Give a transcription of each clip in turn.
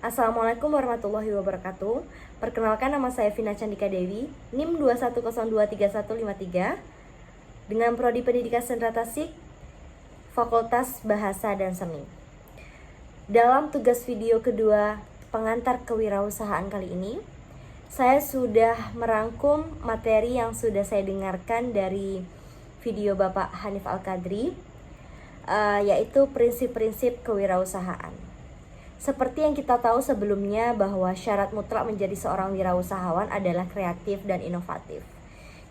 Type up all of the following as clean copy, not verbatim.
Assalamualaikum warahmatullahi wabarakatuh. Perkenalkan, nama saya Vina Candika Dewi, NIM 210235153 dengan Prodi Pendidikan Sendra Tasik, Fakultas Bahasa dan Seni. Dalam tugas video kedua pengantar kewirausahaan kali ini, saya sudah merangkum materi yang sudah saya dengarkan dari video Bapak Hanif Al-Qadri, yaitu prinsip-prinsip kewirausahaan. Seperti yang kita tahu sebelumnya bahwa syarat mutlak menjadi seorang wirausahawan adalah kreatif dan inovatif.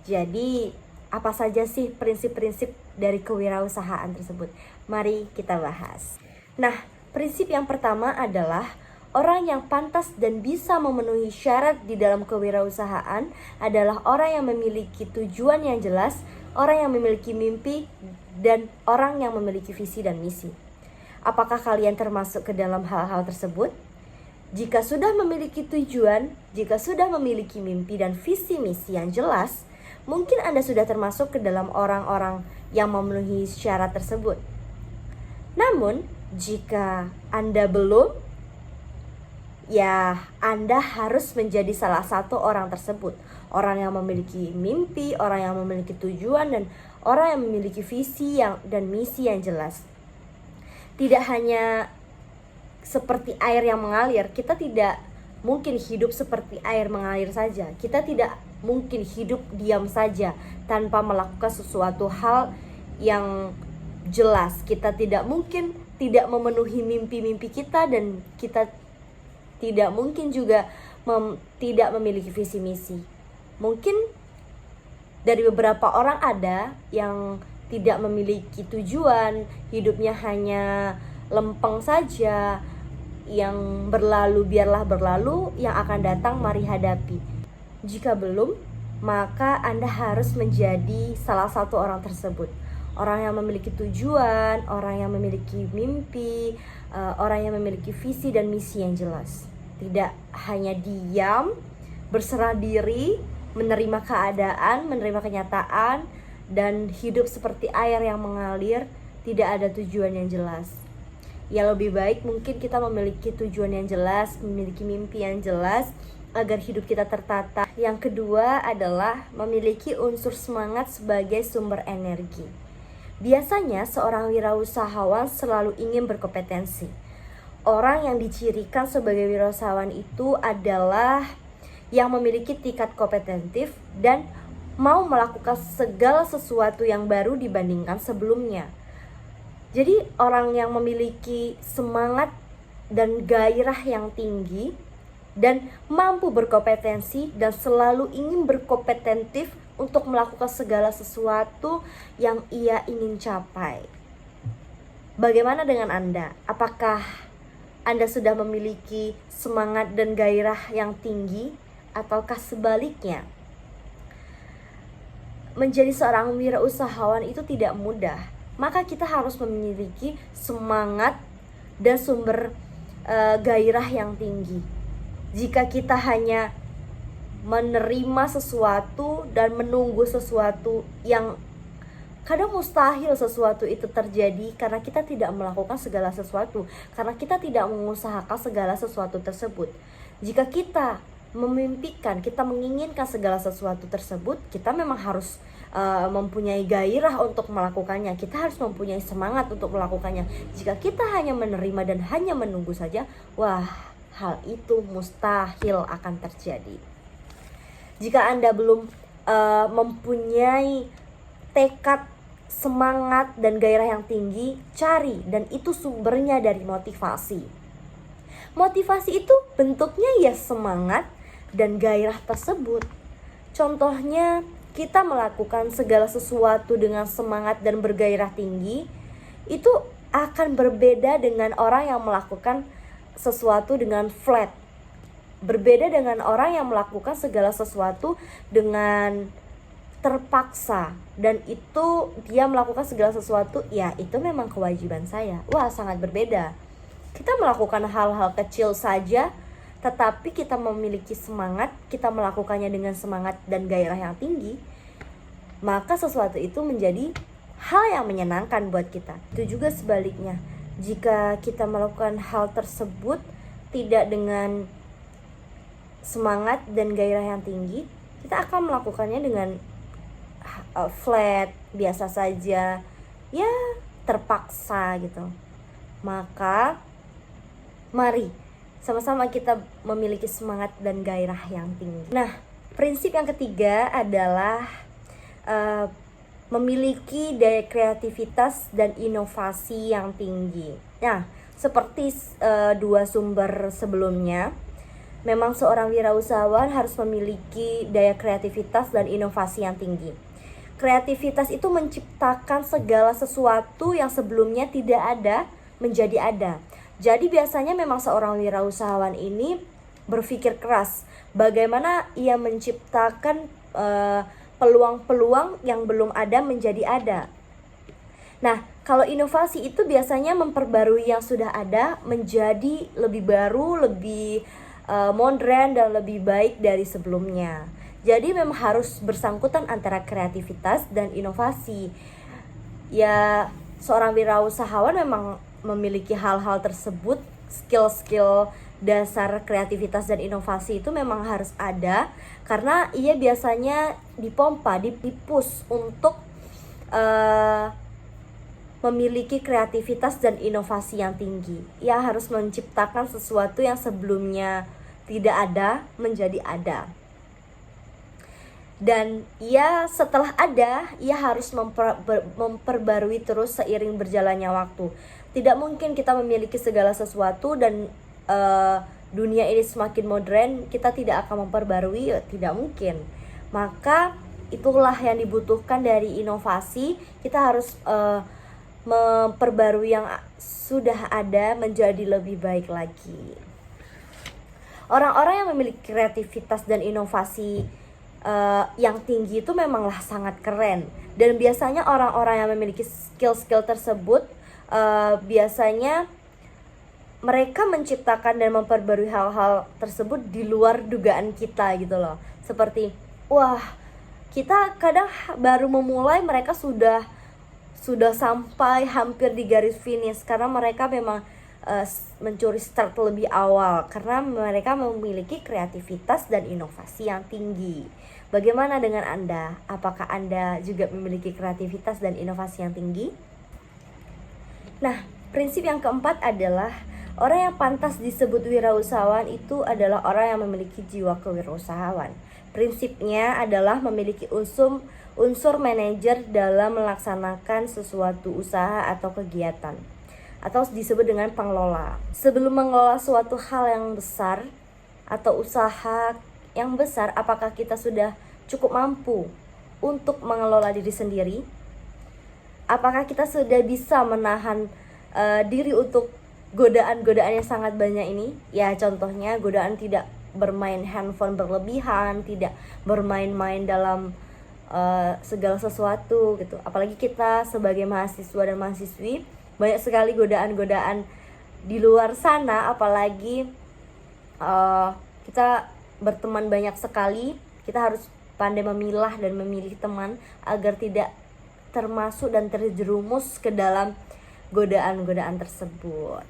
Jadi, apa saja sih prinsip-prinsip dari kewirausahaan tersebut? Mari kita bahas. Nah, prinsip yang pertama adalah orang yang pantas dan bisa memenuhi syarat di dalam kewirausahaan adalah orang yang memiliki tujuan yang jelas, orang yang memiliki mimpi, dan orang yang memiliki visi dan misi. Apakah kalian termasuk ke dalam hal-hal tersebut? Jika sudah memiliki tujuan, jika sudah memiliki mimpi dan visi misi yang jelas, mungkin Anda sudah termasuk ke dalam orang-orang yang memenuhi syarat tersebut. Namun, jika Anda belum, ya Anda harus menjadi salah satu orang tersebut. Orang yang memiliki mimpi, orang yang memiliki tujuan, dan orang yang memiliki visi dan misi yang jelas. Tidak hanya seperti air yang mengalir, kita tidak mungkin hidup seperti air mengalir saja. Kita tidak mungkin hidup diam saja tanpa melakukan sesuatu hal yang jelas. Kita tidak mungkin tidak memenuhi mimpi-mimpi kita, dan kita tidak mungkin juga tidak memiliki visi misi. Mungkin dari beberapa orang ada yang tidak memiliki tujuan, hidupnya hanya lempeng saja, yang berlalu biarlah berlalu, yang akan datang mari hadapi. Jika belum, maka Anda harus menjadi salah satu orang tersebut. Orang yang memiliki tujuan, orang yang memiliki mimpi, orang yang memiliki visi dan misi yang jelas. Tidak hanya diam, berserah diri, menerima keadaan, menerima kenyataan, dan hidup seperti air yang mengalir, tidak ada tujuan yang jelas. Ya, lebih baik mungkin kita memiliki tujuan yang jelas, memiliki mimpi yang jelas, agar hidup kita tertata. Yang kedua adalah memiliki unsur semangat sebagai sumber energi. Biasanya seorang wirausahawan selalu ingin berkompetensi. Orang yang dicirikan sebagai wirausahawan itu adalah yang memiliki tingkat kompetentif dan mau melakukan segala sesuatu yang baru dibandingkan sebelumnya. Jadi orang yang memiliki semangat dan gairah yang tinggi dan mampu berkompetensi dan selalu ingin berkompetentif untuk melakukan segala sesuatu yang ia ingin capai. Bagaimana dengan Anda? Apakah Anda sudah memiliki semangat dan gairah yang tinggi, ataukah sebaliknya? Menjadi seorang wirausahawan itu tidak mudah. Maka kita harus memiliki semangat dan sumber gairah yang tinggi. Jika kita hanya menerima sesuatu dan menunggu sesuatu yang kadang mustahil sesuatu itu terjadi, karena kita tidak melakukan segala sesuatu, karena kita tidak mengusahakan segala sesuatu tersebut. Jika kita memimpikan, kita menginginkan segala sesuatu tersebut, kita memang harus mempunyai gairah untuk melakukannya. Kita harus mempunyai semangat untuk melakukannya. Jika kita hanya menerima dan hanya menunggu saja, wah, hal itu mustahil akan terjadi. Jika Anda belum mempunyai tekad, semangat, dan gairah yang tinggi, cari, dan itu sumbernya dari motivasi. Motivasi itu bentuknya ya semangat dan gairah tersebut. Contohnya, kita melakukan segala sesuatu dengan semangat dan bergairah tinggi, itu akan berbeda dengan orang yang melakukan sesuatu dengan flat. Berbeda dengan orang yang melakukan segala sesuatu dengan terpaksa, dan itu dia melakukan segala sesuatu, ya itu memang kewajiban saya. Wah, sangat berbeda. Kita melakukan hal-hal kecil saja, tetapi kita memiliki semangat, kita melakukannya dengan semangat dan gairah yang tinggi, maka sesuatu itu menjadi hal yang menyenangkan buat kita. Itu juga sebaliknya. Jika kita melakukan hal tersebut tidak dengan semangat dan gairah yang tinggi, kita akan melakukannya dengan flat, biasa saja, ya terpaksa gitu. Maka mari sama-sama kita memiliki semangat dan gairah yang tinggi. Nah, prinsip yang ketiga adalah memiliki daya kreativitas dan inovasi yang tinggi. Nah, seperti dua sumber sebelumnya, memang seorang wirausahawan harus memiliki daya kreativitas dan inovasi yang tinggi. Kreativitas itu menciptakan segala sesuatu yang sebelumnya tidak ada menjadi ada. Jadi biasanya memang seorang wirausahawan ini berpikir keras bagaimana ia menciptakan peluang-peluang yang belum ada menjadi ada. Nah, kalau inovasi itu biasanya memperbarui yang sudah ada menjadi lebih baru, lebih modern dan lebih baik dari sebelumnya. Jadi memang harus bersangkutan antara kreativitas dan inovasi. Ya, seorang wirausahawan memang memiliki hal-hal tersebut, skill-skill dasar kreativitas dan inovasi itu memang harus ada, karena ia biasanya dipompa, dipush untuk memiliki kreativitas dan inovasi yang tinggi. Ia harus menciptakan sesuatu yang sebelumnya tidak ada menjadi ada. Dan ia setelah ada, ia harus memperbarui terus seiring berjalannya waktu. Tidak mungkin kita memiliki segala sesuatu dan dunia ini semakin modern, kita tidak akan memperbarui, tidak mungkin. Maka itulah yang dibutuhkan dari inovasi. Kita harus memperbarui yang sudah ada menjadi lebih baik lagi. Orang-orang yang memiliki kreativitas dan inovasi yang tinggi itu memanglah sangat keren. Dan biasanya orang-orang yang memiliki skill-skill tersebut biasanya mereka menciptakan dan memperbarui hal-hal tersebut di luar dugaan kita gitu loh. Seperti, wah, kita kadang baru memulai mereka sudah sampai hampir di garis finish, karena mereka memang mencuri start lebih awal, karena mereka memiliki kreativitas dan inovasi yang tinggi. Bagaimana dengan Anda? Apakah Anda juga memiliki kreativitas dan inovasi yang tinggi? Nah, prinsip yang keempat adalah orang yang pantas disebut wirausahawan itu adalah orang yang memiliki jiwa kewirausahaan. Prinsipnya adalah memiliki unsur manajer dalam melaksanakan sesuatu usaha atau kegiatan, atau disebut dengan pengelola. Sebelum mengelola suatu hal yang besar atau usaha yang besar, apakah kita sudah cukup mampu untuk mengelola diri sendiri? Apakah kita sudah bisa menahan diri untuk godaan-godaan yang sangat banyak ini? Ya, contohnya godaan tidak bermain handphone berlebihan, tidak bermain-main dalam segala sesuatu gitu. Apalagi kita sebagai mahasiswa dan mahasiswi, banyak sekali godaan-godaan di luar sana. Apalagi kita berteman banyak sekali, kita harus pandai memilah dan memilih teman agar tidak termasuk dan terjerumus ke dalam godaan-godaan tersebut.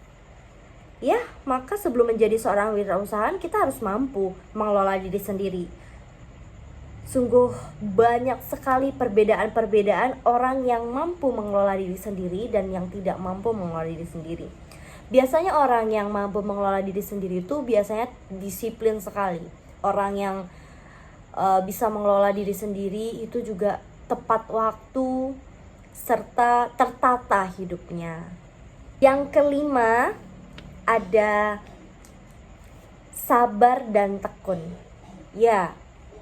Ya, maka sebelum menjadi seorang wirausahawan, kita harus mampu mengelola diri sendiri. Sungguh banyak sekali perbedaan-perbedaan orang yang mampu mengelola diri sendiri dan yang tidak mampu mengelola diri sendiri. Biasanya orang yang mampu mengelola diri sendiri itu biasanya disiplin sekali. Orang yang bisa mengelola diri sendiri itu juga tepat waktu serta tertata hidupnya. Yang kelima ada sabar dan tekun. Ya,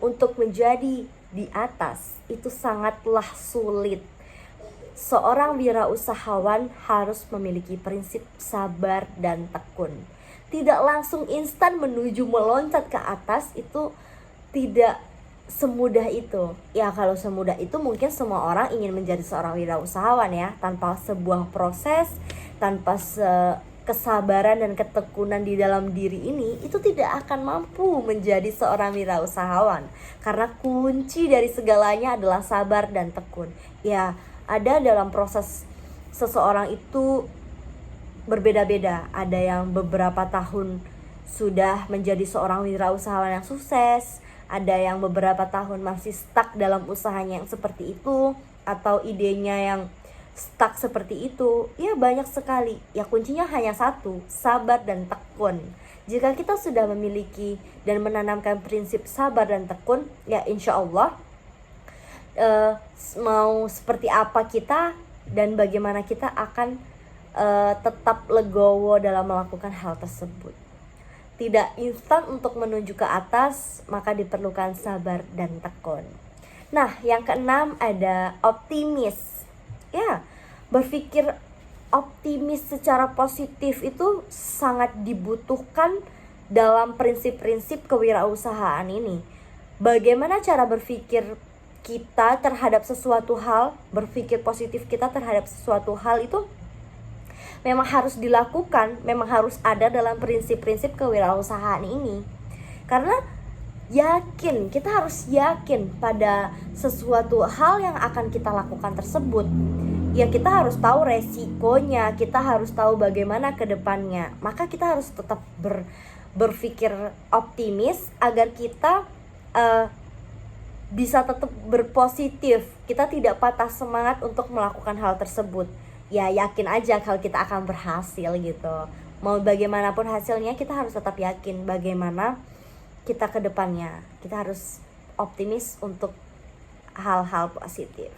untuk menjadi di atas itu sangatlah sulit. Seorang wirausahawan harus memiliki prinsip sabar dan tekun. Tidak langsung instan menuju meloncat ke atas, itu tidak semudah itu. Ya, kalau semudah itu mungkin semua orang ingin menjadi seorang wirausahawan ya, tanpa sebuah proses, tanpa kesabaran dan ketekunan di dalam diri ini, itu tidak akan mampu menjadi seorang wirausahawan. Karena kunci dari segalanya adalah sabar dan tekun. Ya, ada dalam proses seseorang itu berbeda-beda. Ada yang beberapa tahun sudah menjadi seorang wirausahawan yang sukses, ada yang beberapa tahun masih stuck dalam usahanya yang seperti itu, atau idenya yang stuck seperti itu. Ya banyak sekali. Ya kuncinya hanya satu, sabar dan tekun. Jika kita sudah memiliki dan menanamkan prinsip sabar dan tekun, ya insya Allah mau seperti apa kita dan bagaimana kita akan tetap legowo dalam melakukan hal tersebut. Tidak instan untuk menuju ke atas, maka diperlukan sabar dan tekun. Nah, yang keenam ada optimis. Ya, berpikir optimis secara positif itu sangat dibutuhkan dalam prinsip-prinsip kewirausahaan ini. Bagaimana cara berpikir kita terhadap sesuatu hal, berpikir positif kita terhadap sesuatu hal itu memang harus dilakukan, memang harus ada dalam prinsip-prinsip kewirausahaan ini. Karena kita harus yakin pada sesuatu hal yang akan kita lakukan tersebut. Ya kita harus tahu resikonya, kita harus tahu bagaimana ke depannya. Maka kita harus tetap berpikir optimis agar kita bisa tetap berpositif. Kita tidak patah semangat untuk melakukan hal tersebut. Ya yakin aja kalau kita akan berhasil gitu. Mau bagaimanapun hasilnya, kita harus tetap yakin bagaimana kita ke depannya. Kita harus optimis untuk hal-hal positif.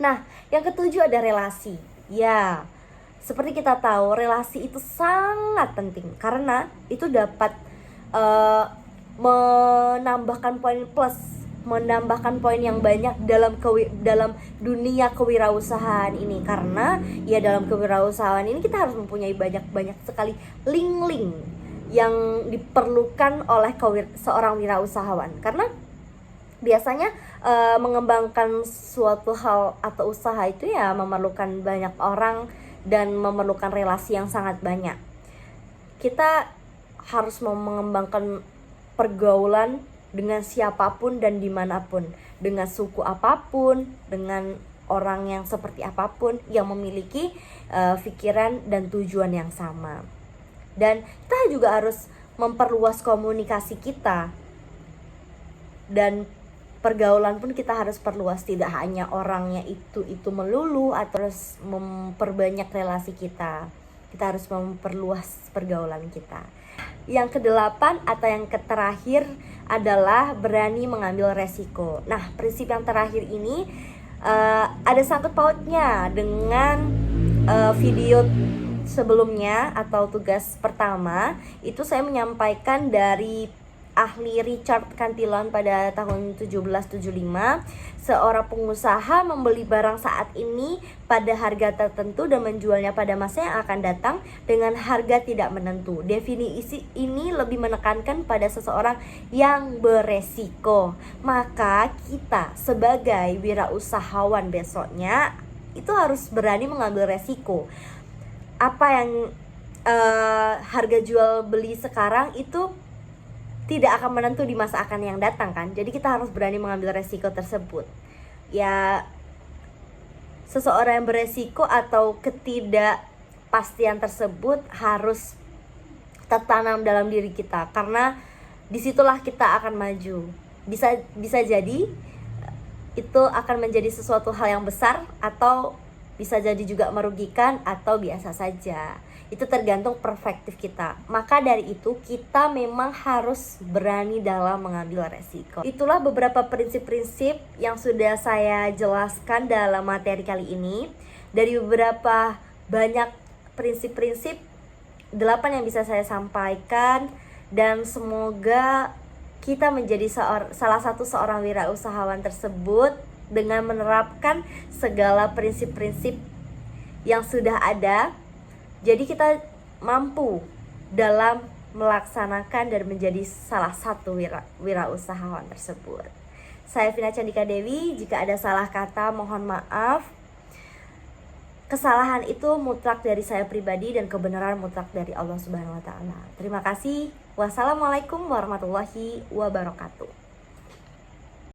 Nah, yang ketujuh ada relasi. Ya, seperti kita tahu, relasi itu sangat penting karena itu dapat menambahkan poin plus, menambahkan poin yang banyak dalam dunia kewirausahaan ini. Karena ya dalam kewirausahaan ini kita harus mempunyai banyak sekali link-link yang diperlukan oleh seorang wirausahawan. Karena biasanya mengembangkan suatu hal atau usaha itu ya memerlukan banyak orang dan memerlukan relasi yang sangat banyak. Kita harus mengembangkan pergaulan dengan siapapun dan dimanapun, dengan suku apapun, dengan orang yang seperti apapun yang memiliki pikiran dan tujuan yang sama. Dan kita juga harus memperluas komunikasi kita, dan pergaulan pun kita harus perluas, tidak hanya orangnya itu melulu atau harus memperbanyak relasi kita. Kita harus memperluas pergaulan kita. Yang kedelapan atau yang terakhir adalah berani mengambil resiko. Nah, prinsip yang terakhir ini ada sangkut pautnya dengan video sebelumnya atau tugas pertama. Itu saya menyampaikan dari ahli Richard Cantillon pada tahun 1775. Seorang pengusaha membeli barang saat ini pada harga tertentu dan menjualnya pada masa yang akan datang dengan harga tidak menentu. Definisi ini lebih menekankan pada seseorang yang beresiko. Maka kita sebagai wirausahawan besoknya itu harus berani mengambil resiko. Apa yang harga jual beli sekarang itu tidak akan menentu di masa akan yang datang kan. Jadi kita harus berani mengambil resiko tersebut. Ya, seseorang yang beresiko atau ketidakpastian tersebut harus tertanam dalam diri kita, karena disitulah kita akan maju. Bisa jadi itu akan menjadi sesuatu hal yang besar, atau bisa jadi juga merugikan, atau biasa saja. Itu tergantung perspektif kita. Maka dari itu kita memang harus berani dalam mengambil resiko. Itulah beberapa prinsip-prinsip yang sudah saya jelaskan dalam materi kali ini. Dari beberapa banyak prinsip-prinsip, 8 yang bisa saya sampaikan. Dan semoga kita menjadi salah satu seorang wirausahawan tersebut dengan menerapkan segala prinsip-prinsip yang sudah ada. Jadi kita mampu dalam melaksanakan dan menjadi salah satu wirausahawan tersebut. Saya Vina Candika Dewi, jika ada salah kata mohon maaf. Kesalahan itu mutlak dari saya pribadi dan kebenaran mutlak dari Allah Subhanahu wa taala. Terima kasih. Wassalamualaikum warahmatullahi wabarakatuh.